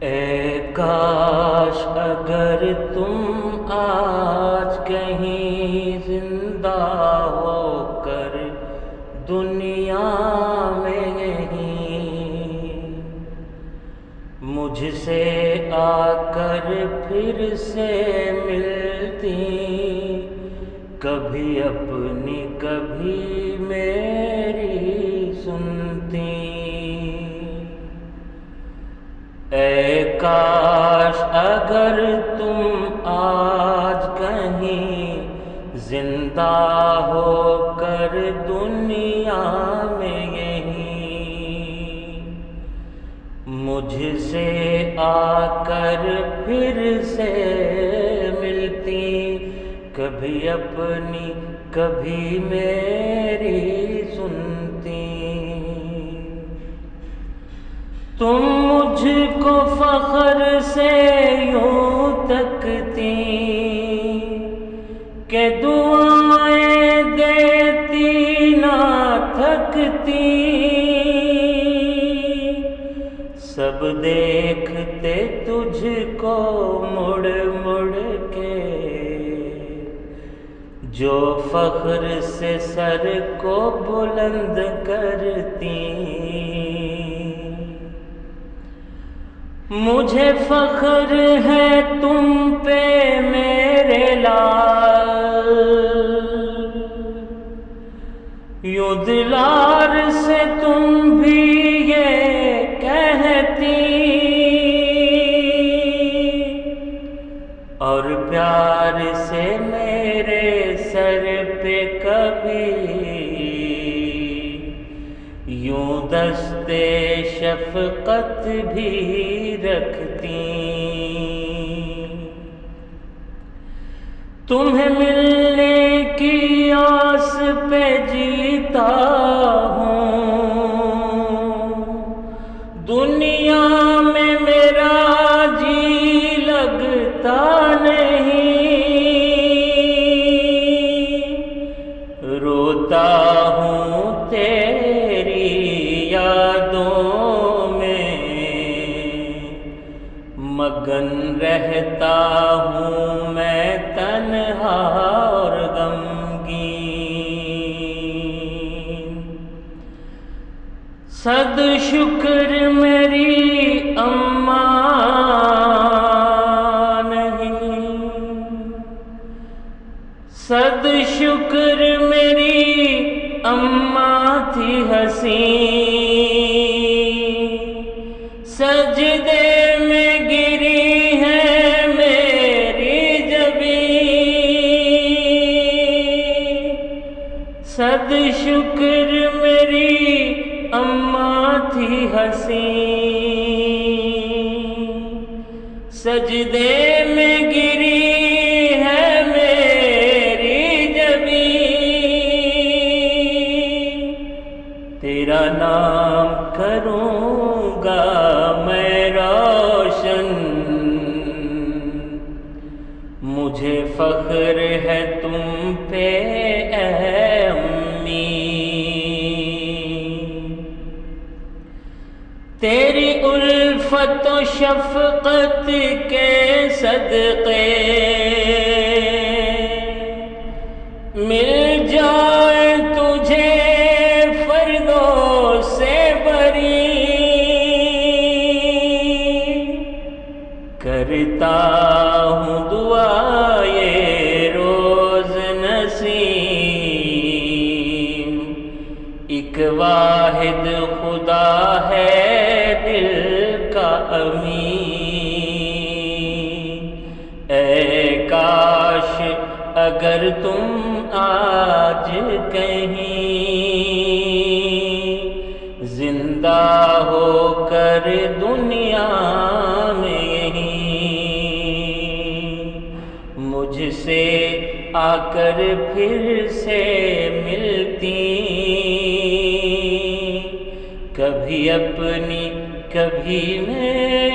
اے کاش اگر تم آج کہیں زندہ ہو کر دنیا میں نہیں، مجھ سے آ کر پھر سے ملتی، کبھی اپنی کبھی میری سنتی۔ اے کاش اگر تم آج کہیں زندہ ہو کر دنیا میں یہیں، مجھ سے آ کر پھر سے ملتی، کبھی اپنی کبھی میری سنتی۔ تم مجھ کو فخر سے یوں تکتی کہ دعائیں دیتی نہ تھکتی، سب دیکھتے تجھ کو مڑ مڑ کے، جو فخر سے سر کو بلند کرتی۔ مجھے فخر ہے تم پہ میرے لال، یوں دلار سے تم بھی یہ کہتی، اور پیار سے میرے سر پہ کبھی یوں دستے شفقت بھی رکھتی۔ تمہیں ملنے کی آس پہ جیتا ہوں، دنیا میں میرا جی لگتا نہیں، روتا ہوں تیری یادوں میں، مگن رہتا ہوں میں تنہا اور غمگین۔ صد شکر میری اماں نہیں، صد شکر میری اماں تھی حسین، سجدے میں گری ہے میری جبین، صد شکر میری اماں تھی حسین، سجدے میں گری ہے میری جبین، تیرا نام کروں گا میں روشن، مجھے فخر ہے تم پہ اے امی، تیری الفت و شفقت کے صدقے مل جائے تجھے فردوس سے بری، کرتا ہوں دعا یہ روز نسیم، ایک واحد خدا ہے دل کا امین۔ اے کاش اگر تم آج کہیں زندہ ہو کر دنیا میں یہیں، مجھ سے آ کر پھر سے ملتی، کبھی اپنی کبھی میری